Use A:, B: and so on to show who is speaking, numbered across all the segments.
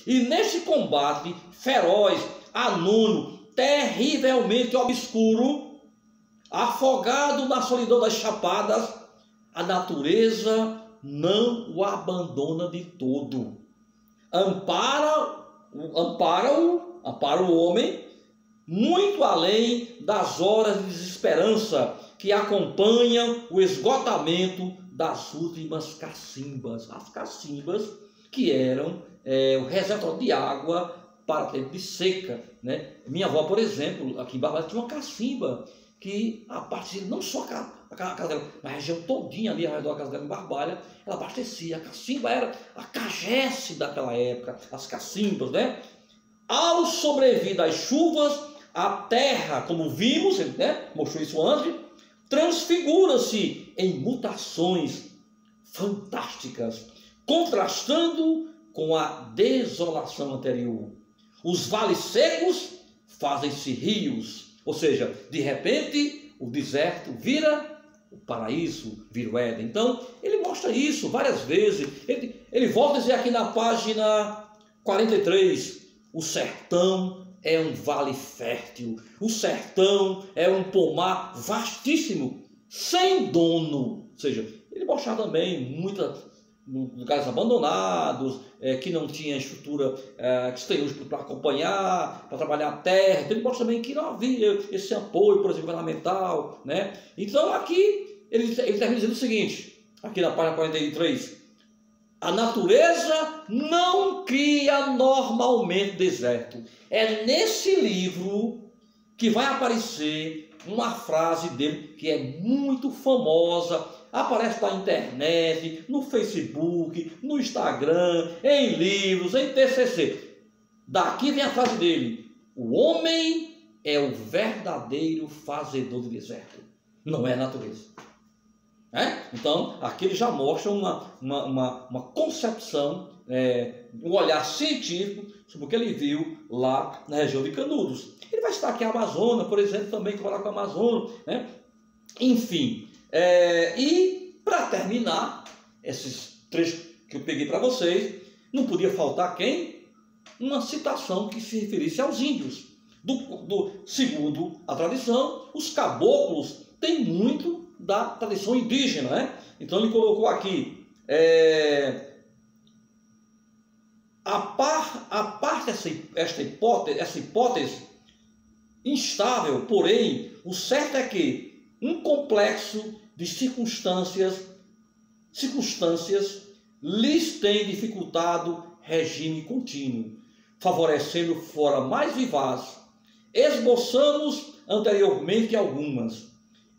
A: E nesse combate feroz, anônimo, terrivelmente obscuro, afogado na solidão das chapadas, a natureza não o abandona de todo. Ampara o homem muito além das horas de desesperança que acompanham o esgotamento das últimas cacimbas. As cacimbas que eram o reservatório de água para tempo de seca, né? Minha avó, por exemplo, aqui em Barbalha, tinha uma cacimba que abastecia não só a casa dela, na região todinha ali ao redor da casa dela em Barbalha, ela abastecia. A cacimba era a cagesse daquela época, as cacimbas, né? Ao sobrevir das chuvas, a terra, como vimos, né? Mostrou isso antes, transfigura-se em mutações fantásticas, contrastando com a desolação anterior. Os vales secos fazem-se rios, ou seja, de repente o deserto vira o paraíso, vira o Éden. Então, ele mostra isso várias vezes. Ele volta a dizer aqui na página 43, o sertão é um vale fértil, o sertão é um pomar vastíssimo, sem dono. Ou seja, ele mostra também muitos lugares abandonados, que não tinha estrutura que se tem hoje para acompanhar, para trabalhar a terra. Então ele mostra também que não havia esse apoio, por exemplo, governamental, né? Então aqui ele termina dizendo o seguinte, aqui na página 43, a natureza não cria normalmente deserto. É nesse livro que vai aparecer uma frase dele que é muito famosa, aparece na internet, no Facebook, no Instagram, em livros, em TCC. Daqui vem a frase dele: o homem é o verdadeiro fazedor do deserto, não é a natureza. Então, aqui ele já mostra uma concepção, um olhar científico sobre o que ele viu lá na região de Canudos. Ele vai citar aqui a Amazônia, por exemplo, também que vai lá com a Amazônia, né? Enfim, e para terminar, esses trechos que eu peguei para vocês, não podia faltar quem? Uma citação que se referisse aos índios. Segundo a tradição, os caboclos têm muito da tradição indígena, né? Então ele colocou aqui a parte essa hipótese instável, porém o certo é que um complexo de circunstâncias lhes tem dificultado regime contínuo, favorecendo fora mais vivaz. Esboçamos anteriormente algumas.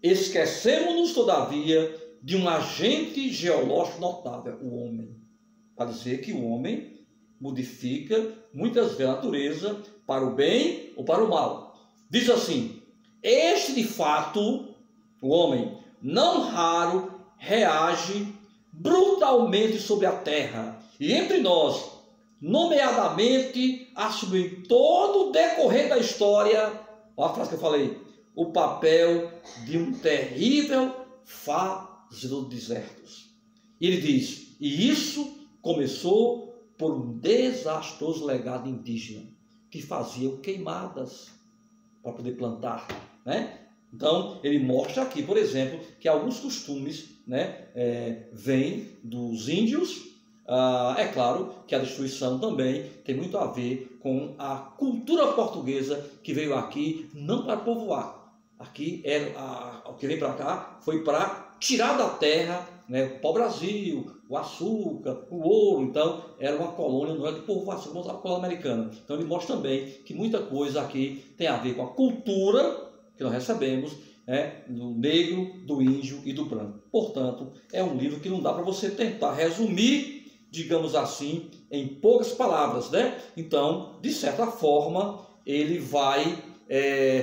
A: Esquecemos-nos, todavia, de um agente geológico notável, o homem. Para dizer que o homem modifica muitas vezes a natureza para o bem ou para o mal. Diz assim: este de fato, o homem, não raro reage brutalmente sobre a terra, e entre nós, nomeadamente, assume em todo o decorrer da história, olha a frase que eu falei, o papel de um terrível fazedor de desertos. E ele diz, e isso começou por um desastroso legado indígena, que fazia queimadas para poder plantar, né? Então, ele mostra aqui, por exemplo, que alguns costumes, né, vêm dos índios. É claro que a destruição também tem muito a ver com a cultura portuguesa que veio aqui não para povoar. Aqui o que veio para cá foi para tirar da terra, né, o pau-brasil, o açúcar, o ouro. Então era uma colônia, não é de povoação, como a colônia americana. Então ele mostra também que muita coisa aqui tem a ver com a cultura que nós recebemos, do negro, do índio e do branco. Portanto, é um livro que não dá para você tentar resumir, digamos assim, em poucas palavras, né? Então, de certa forma, ele vai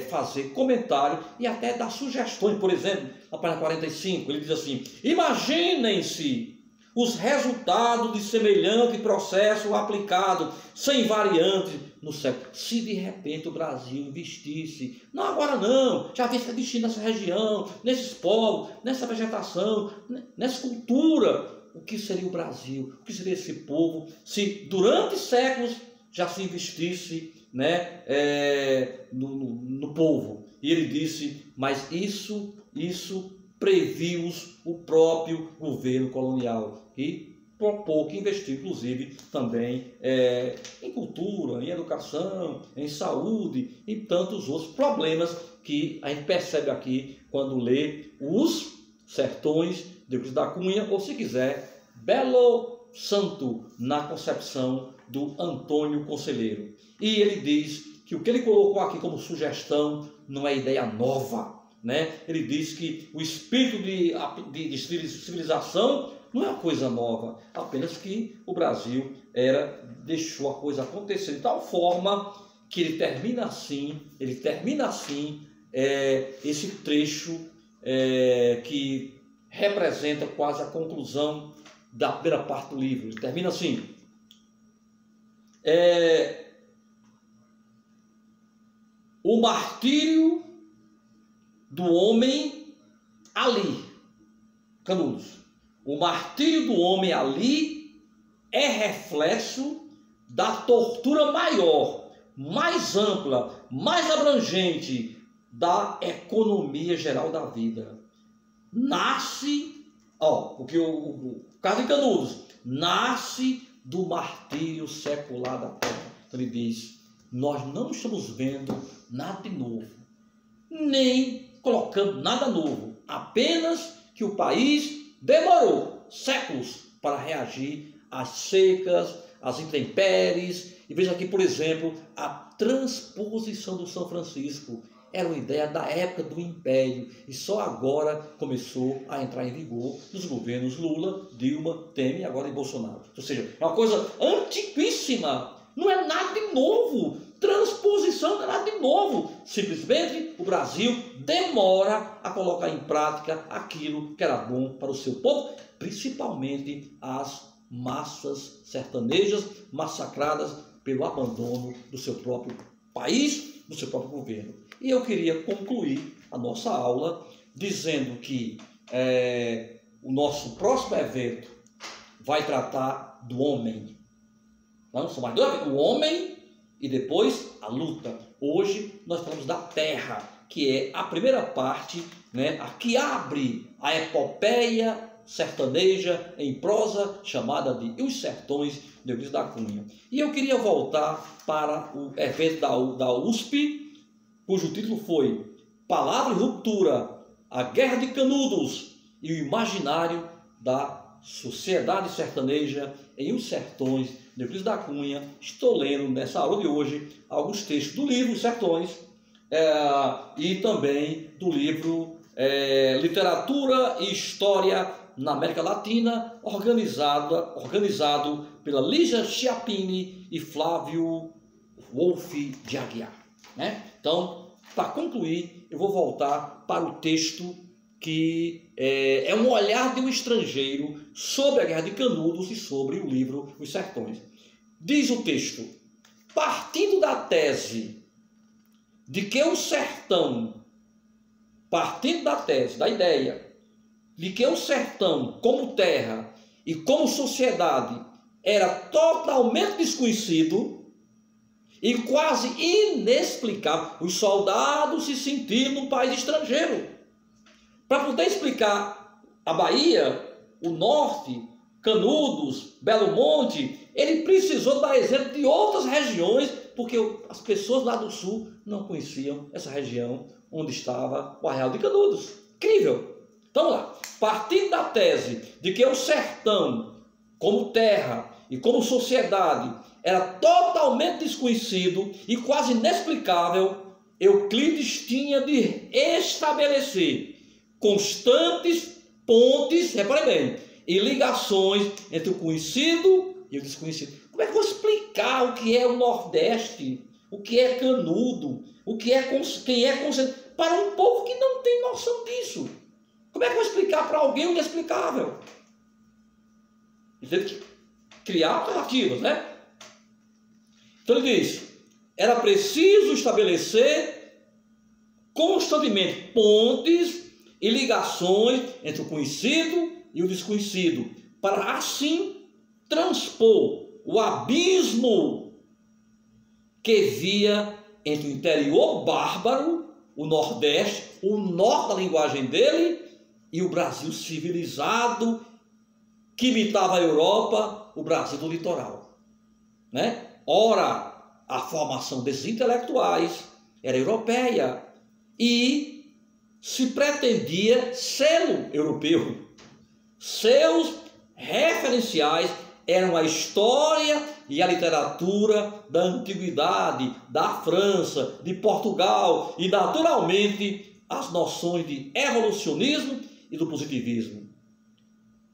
A: fazer comentário e até dar sugestões. Por exemplo, na página 45, ele diz assim: imaginem-se os resultados de semelhante processo aplicado, sem variantes, no século. Se de repente o Brasil investisse, não agora não, já vem se investindo nessa região, nesses povos, nessa vegetação, nessa cultura, o que seria o Brasil, o que seria esse povo, se durante séculos já se investisse, né, no povo. E ele disse, mas isso previu o próprio governo colonial, e propôs que investir, inclusive, também em cultura, em educação, em saúde e tantos outros problemas que a gente percebe aqui quando lê Os Sertões de Euclides da Cunha, ou se quiser, Belo Santo, na concepção do Antônio Conselheiro. E ele diz que o que ele colocou aqui como sugestão não é ideia nova, né? Ele diz que o espírito de civilização não é uma coisa nova, apenas que o Brasil deixou a coisa acontecer de tal forma que ele termina assim esse trecho que representa quase a conclusão da primeira parte do livro. Ele termina assim: o martírio do homem ali, Canudos, o martírio do homem ali é reflexo da tortura maior, mais ampla, mais abrangente da economia geral da vida. Nasce, porque o caso de Canudos nasce do martírio secular da terra. Então ele diz, nós não estamos vendo nada de novo, nem colocando nada novo, apenas que o país demorou séculos para reagir às secas, às intempéries. E veja aqui, por exemplo, a transposição do São Francisco. Era uma ideia da época do Império e só agora começou a entrar em vigor nos governos Lula, Dilma, Temer e agora em Bolsonaro. Ou seja, é uma coisa antiquíssima, não é nada de novo. Transposição não é nada de novo. Simplesmente o Brasil demora a colocar em prática aquilo que era bom para o seu povo, principalmente as massas sertanejas massacradas pelo abandono do seu próprio país, do seu próprio governo. E eu queria concluir a nossa aula dizendo que o nosso próximo evento vai tratar do homem. Não são mais dois, o homem e depois a luta. Hoje nós falamos da terra, que é a primeira parte, né, a que abre a epopeia sertaneja em prosa chamada de Os Sertões de Euclides da Cunha. E eu queria voltar para o evento da USP, cujo título foi Palavra e Ruptura, a Guerra de Canudos e o Imaginário da Sociedade Sertaneja em Os Sertões de Euclides da Cunha. Estou lendo nessa aula de hoje alguns textos do livro Os Sertões e também do livro Literatura e História na América Latina, organizado pela Lígia Chiappini e Flávio Wolff de Aguiar, né? Então, para concluir, eu vou voltar para o texto que é um olhar de um estrangeiro sobre a Guerra de Canudos e sobre o livro Os Sertões. Diz o texto: partindo da tese de que o sertão, da ideia de que o sertão como terra e como sociedade era totalmente desconhecido e quase inexplicável, os soldados se sentiram num país estrangeiro. Para poder explicar a Bahia, o Norte, Canudos, Belo Monte, ele precisou dar exemplo de outras regiões, porque as pessoas lá do Sul não conheciam essa região onde estava o Arraial de Canudos. Incrível! Então lá, partindo da tese de que o sertão, como terra e como sociedade, era totalmente desconhecido e quase inexplicável, Euclides tinha de estabelecer constantes pontes, repare bem, e ligações entre o conhecido e o desconhecido. Como é que eu vou explicar o que é o Nordeste, o que é Canudo, quem é concentrado, para um povo que não tem noção disso? Como é que eu vou explicar para alguém o inexplicável? Ele teve que criar alternativas, né? Então ele diz, era preciso estabelecer constantemente pontes e ligações entre o conhecido e o desconhecido, para assim transpor o abismo que via entre o interior bárbaro, o Nordeste, o norte da linguagem dele, e o Brasil civilizado, que imitava a Europa, o Brasil do litoral, né? Ora, a formação desses intelectuais era europeia e se pretendia selo europeu. Seus referenciais eram a história e a literatura da antiguidade, da França, de Portugal e, naturalmente, as noções de evolucionismo e do positivismo.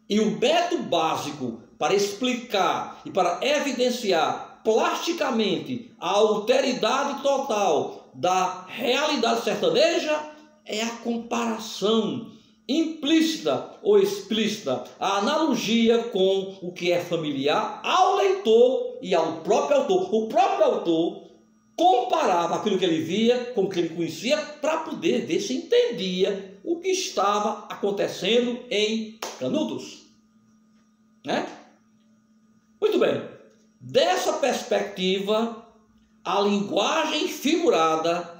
A: E o método básico para explicar e para evidenciar plasticamente a alteridade total da realidade sertaneja é a comparação implícita ou explícita, a analogia com o que é familiar ao leitor e ao próprio autor. O próprio autor comparava aquilo que ele via com o que ele conhecia para poder ver se entendia o que estava acontecendo em Canudos, né? Muito bem. Dessa perspectiva, a linguagem figurada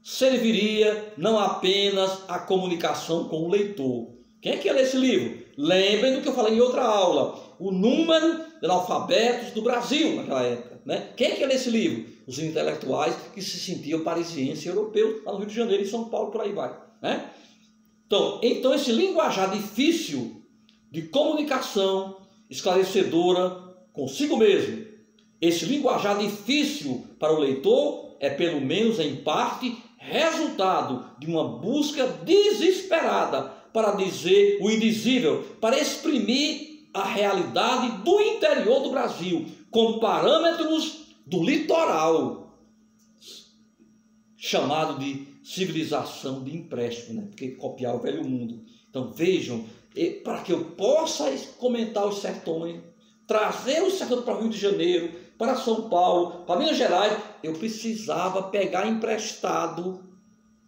A: serviria não apenas à comunicação com o leitor. Quem é que lê esse livro? Lembrem do que eu falei em outra aula, o número de analfabetos do Brasil naquela época, né? Quem é que lê esse livro? Os intelectuais que se sentiam parisienses e europeus, lá no Rio de Janeiro, em São Paulo, por aí vai, né? Então esse linguajar difícil de comunicação esclarecedora consigo mesmo, esse linguajar difícil para o leitor é, pelo menos em parte, resultado de uma busca desesperada para dizer o indizível, para exprimir a realidade do interior do Brasil, com parâmetros do litoral, chamado de civilização de empréstimo, né? Porque copiar o velho mundo. Então vejam, para que eu possa comentar os sertões, trazer os sertões para o Rio de Janeiro, para São Paulo, para Minas Gerais, eu precisava pegar emprestado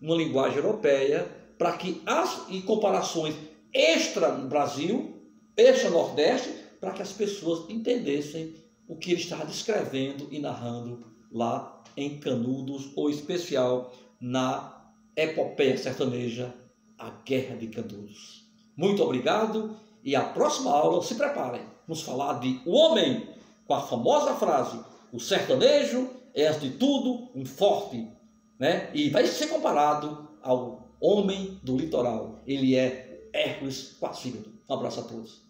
A: uma linguagem europeia para que as comparações extra-Brasil, extra-Nordeste, para que as pessoas entendessem o que ele estava descrevendo e narrando lá em Canudos, ou em especial na epopeia sertaneja, a Guerra de Canudos. Muito obrigado e a próxima aula, se preparem, vamos falar de o homem, com a famosa frase, o sertanejo é, antes de tudo, um forte, né? E vai ser comparado ao homem do litoral. Ele é Hércules Quasímodo. Um abraço a todos.